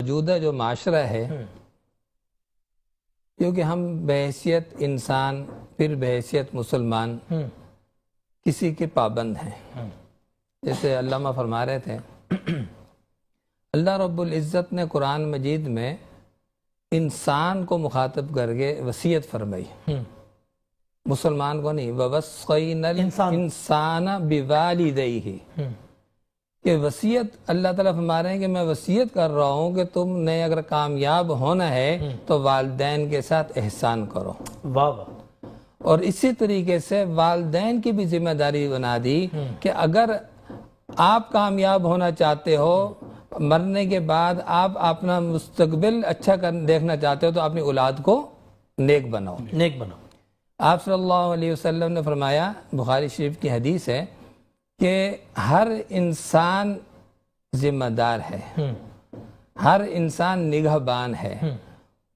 موجودہ جو معاشرہ ہے، کیونکہ ہم بحیثیت انسان پھر بحیثیت مسلمان کسی کے پابند ہیں. جیسے علامہ فرما رہے تھے، اللہ رب العزت نے قرآن مجید میں انسان کو مخاطب کر کے وصیت فرمائی، مسلمان کو نہیں. وَوَصَّيْنَا الْإِنسَانَ بِوَالِدَيْهِ، کہ وصیت اللہ تعالیٰ فرما رہے ہیں کہ میں وصیت کر رہا ہوں کہ تم نے اگر کامیاب ہونا ہے تو والدین کے ساتھ احسان کرو. واہ واہ. اور اسی طریقے سے والدین کی بھی ذمہ داری بنا دی کہ اگر آپ کامیاب ہونا چاہتے ہو، مرنے کے بعد آپ اپنا مستقبل اچھا دیکھنا چاہتے ہو، تو اپنی اولاد کو نیک بناؤ. نیک بناؤ. آپ صلی اللہ علیہ وسلم نے فرمایا، بخاری شریف کی حدیث ہے، کہ ہر انسان ذمہ دار ہے، ہر انسان نگہبان ہے.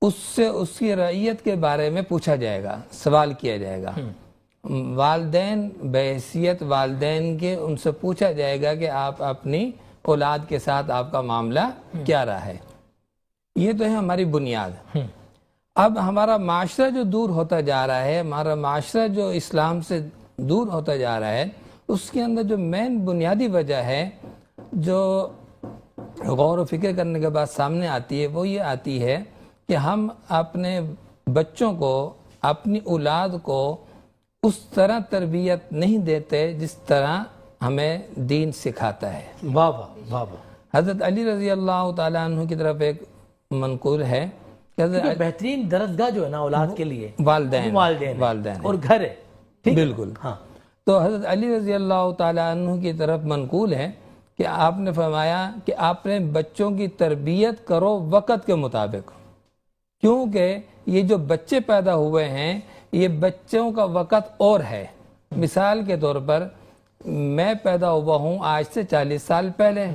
اس سے اس کی رعیت کے بارے میں پوچھا جائے گا، سوال کیا جائے گا. والدین بحیثیت والدین کے ان سے پوچھا جائے گا کہ آپ اپنی اولاد کے ساتھ آپ کا معاملہ کیا رہا ہے. یہ تو ہے ہماری بنیاد. اب ہمارا معاشرہ جو دور ہوتا جا رہا ہے، ہمارا معاشرہ جو اسلام سے دور ہوتا جا رہا ہے، اس کے اندر جو مین بنیادی وجہ ہے جو غور و فکر کرنے کے بعد سامنے آتی ہے، وہ یہ آتی ہے کہ ہم اپنے بچوں کو، اپنی اولاد کو اس طرح تربیت نہیں دیتے جس طرح ہمیں دین سکھاتا ہے. واہ واہ واہ واہ. حضرت علی رضی اللہ تعالیٰ عنہ کی طرف ایک منقول ہے کہ حضرت بہترین درسگاہ جو ہے نا اولاد کے لیے والدین اور گھر ہے. بالکل. ہاں. تو حضرت علی رضی اللہ تعالیٰ عنہ کی طرف منقول ہے کہ آپ نے فرمایا کہ آپ نے بچوں کی تربیت کرو وقت کے مطابق، کیونکہ یہ جو بچے پیدا ہوئے ہیں یہ بچوں کا وقت اور ہے. مثال کے طور پر میں پیدا ہوا ہوں آج سے 40 سال پہلے،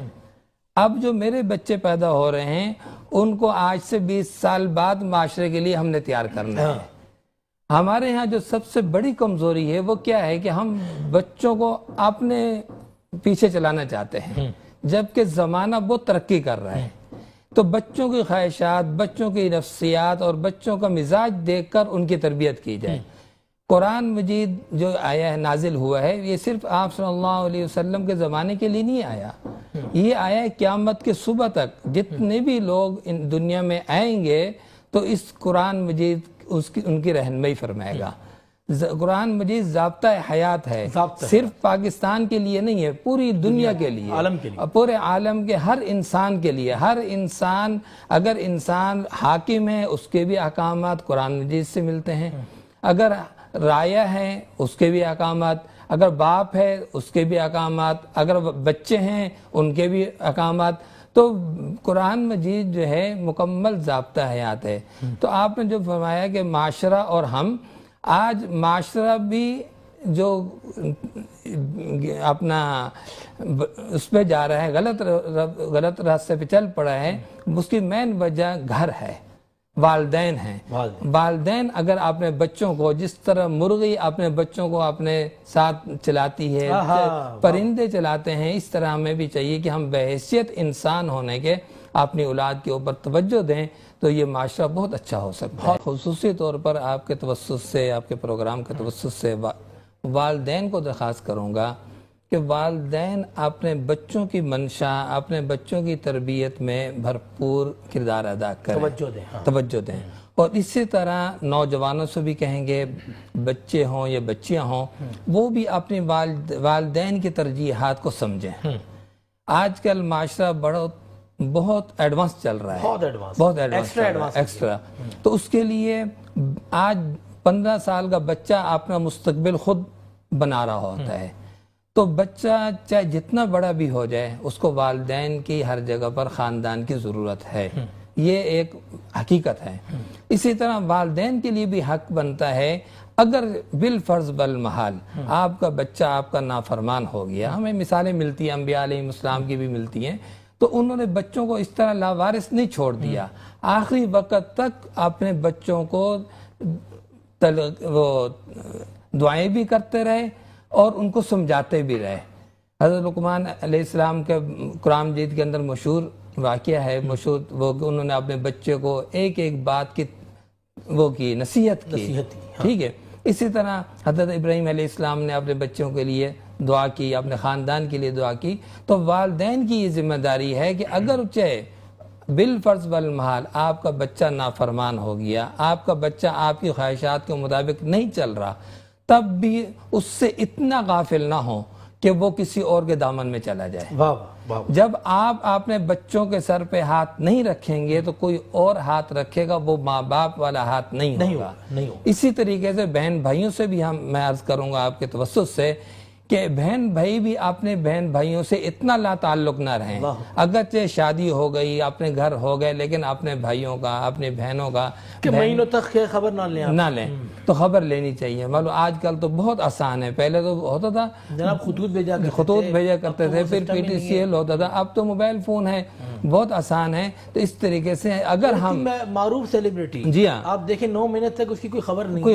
اب جو میرے بچے پیدا ہو رہے ہیں ان کو آج سے 20 سال بعد معاشرے کے لیے ہم نے تیار کرنا ہے. ہمارے ہاں جو سب سے بڑی کمزوری ہے وہ کیا ہے کہ ہم بچوں کو اپنے پیچھے چلانا چاہتے ہیں، جبکہ زمانہ بہت ترقی کر رہا ہے. تو بچوں کی خواہشات، بچوں کی نفسیات اور بچوں کا مزاج دیکھ کر ان کی تربیت کی جائے. قرآن مجید جو آیا ہے، نازل ہوا ہے، یہ صرف آپ صلی اللہ علیہ وسلم کے زمانے کے لیے نہیں آیا. یہ آیا ہے قیامت کے صبح تک. جتنے بھی لوگ ان دنیا میں آئیں گے تو اس قرآن مجید ان کی رہنمائی فرمائے گا. قرآن مجید ضابطہ حیات ہے، صرف پاکستان کے لیے نہیں ہے، پوری دنیا کے لیے، پورے عالم کے ہر انسان کے لیے. ہر انسان، اگر انسان حاکم ہے اس کے بھی احکامات قرآن مجید سے ملتے ہیں، اگر رعیہ ہیں اس کے بھی احکامات، اگر باپ ہے اس کے بھی احکامات، اگر بچے ہیں ان کے بھی احکامات. تو قرآن مجید جو ہے مکمل ضابطہ حیات ہے. تو آپ نے جو فرمایا کہ معاشرہ اور ہم، آج معاشرہ بھی جو اپنا اس پہ جا رہا ہے، غلط راستے پہ چل پڑا ہے، اس کی مین وجہ گھر ہے، والدین ہیں. والدین اگر اپنے بچوں کو جس طرح مرغی اپنے بچوں کو اپنے ساتھ چلاتی ہے، پرندے چلاتے ہیں، اس طرح ہمیں بھی چاہیے کہ ہم بحیثیت انسان ہونے کے اپنی اولاد کے اوپر توجہ دیں، تو یہ معاشرہ بہت اچھا ہو سکتا ہے. خصوصی طور پر آپ کے توسط سے، آپ کے پروگرام کے توسط سے والدین کو درخواست کروں گا کہ والدین اپنے بچوں کی منشا، اپنے بچوں کی تربیت میں بھرپور کردار ادا کریں، توجہ دیں. اور اسی طرح نوجوانوں سے بھی کہیں گے، بچے ہوں یا بچیاں ہوں، وہ بھی اپنے والدین کی ترجیحات کو سمجھیں. آج کل معاشرہ بہت ایڈوانس چل رہا ہے، بہت ایکسٹرا. تو اس کے لیے آج 15 سال کا بچہ اپنا مستقبل خود بنا رہا ہوتا ہے. تو بچہ چاہے جتنا بڑا بھی ہو جائے، اس کو والدین کی ہر جگہ پر خاندان کی ضرورت ہے. یہ ایک حقیقت ہے. اسی طرح والدین کے لیے بھی حق بنتا ہے، اگر بالفرض بالمحال آپ کا بچہ آپ کا نافرمان ہو گیا، ہمیں مثالیں ملتی ہیں، انبیاء علیہ السلام کی بھی ملتی ہیں، تو انہوں نے بچوں کو اس طرح لاوارث نہیں چھوڑ دیا، آخری وقت تک اپنے بچوں کو دعائیں بھی کرتے رہے اور ان کو سمجھاتے بھی رہے. حضرت لقمان علیہ السلام کے قرآن مجید کے اندر مشہور واقعہ ہے مشہور، وہ کہ انہوں نے اپنے بچے کو ایک ایک بات کی وہ کی نصیحت کی، ٹھیک ہے۔ اسی طرح حضرت ابراہیم علیہ السلام نے اپنے بچوں کے لیے دعا کی، اپنے خاندان کے لیے دعا کی۔ تو والدین کی یہ ذمہ داری ہے کہ اگر چاہے بالفرض والمحال آپ کا بچہ نافرمان ہو گیا، آپ کا بچہ آپ کی خواہشات کے مطابق نہیں چل رہا، تب بھی اس سے اتنا غافل نہ ہو کہ وہ کسی اور کے دامن میں چلا جائے۔ جب آپ اپنے بچوں کے سر پہ ہاتھ نہیں رکھیں گے تو کوئی اور ہاتھ رکھے گا، وہ ماں باپ والا ہاتھ نہیں ہوگا۔ اسی طریقے سے بہن بھائیوں سے بھی میں عرض کروں گا آپ کے توسط سے کہ بہن بھائی بھی اپنے بہن بھائیوں سے اتنا لا تعلق نہ رہیں، اگرچہ شادی ہو گئی، اپنے گھر ہو گئے، لیکن اپنے بھائیوں کا، اپنے بہنوں کا کہ مہینوں تک خبر نہ لیں تو خبر لینی چاہیے۔ معلوم آج کل تو بہت آسان ہے، پہلے تو ہوتا تھا جناب خطوط بھیجا کرتے تھے، پھر پی ٹی سی ایل ہوتا تھا، اب تو موبائل فون ہے، بہت آسان ہے۔ تو اس طریقے سے اگر ہم معروف سیلیبریٹی، جی ہاں، آپ دیکھیں 9 مہینے تک اس کی کوئی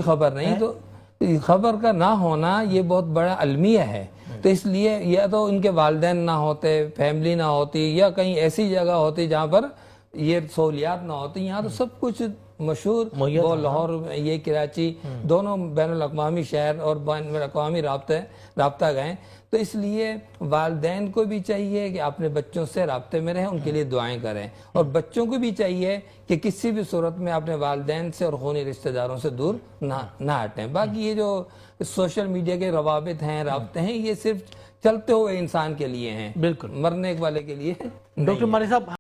خبر نہیں، تو خبر کا نہ ہونا یہ بہت بڑا المیہ ہے۔ تو اس لیے یا تو ان کے والدین نہ ہوتے، فیملی نہ ہوتی، یا کہیں ایسی جگہ ہوتی جہاں پر یہ سہولیات نہ ہوتی۔ یہاں تو سب کچھ مشہور، وہ لاہور، یہ کراچی، دونوں بین الاقوامی شہر اور بین الاقوامی رابطہ گئے۔ تو اس لیے والدین کو بھی چاہیے کہ اپنے بچوں سے رابطے میں رہیں، ان کے لیے دعائیں کریں، اور بچوں کو بھی چاہیے کہ کسی بھی صورت میں اپنے والدین سے اور خونی رشتہ داروں سے دور نہ ہٹیں۔ باقی یہ جو سوشل میڈیا کے روابط ہیں، رابطے ہیں، یہ صرف چلتے ہوئے انسان کے لیے ہیں، بالکل مرنے والے کے لیے۔ ڈاکٹر مانی صاحب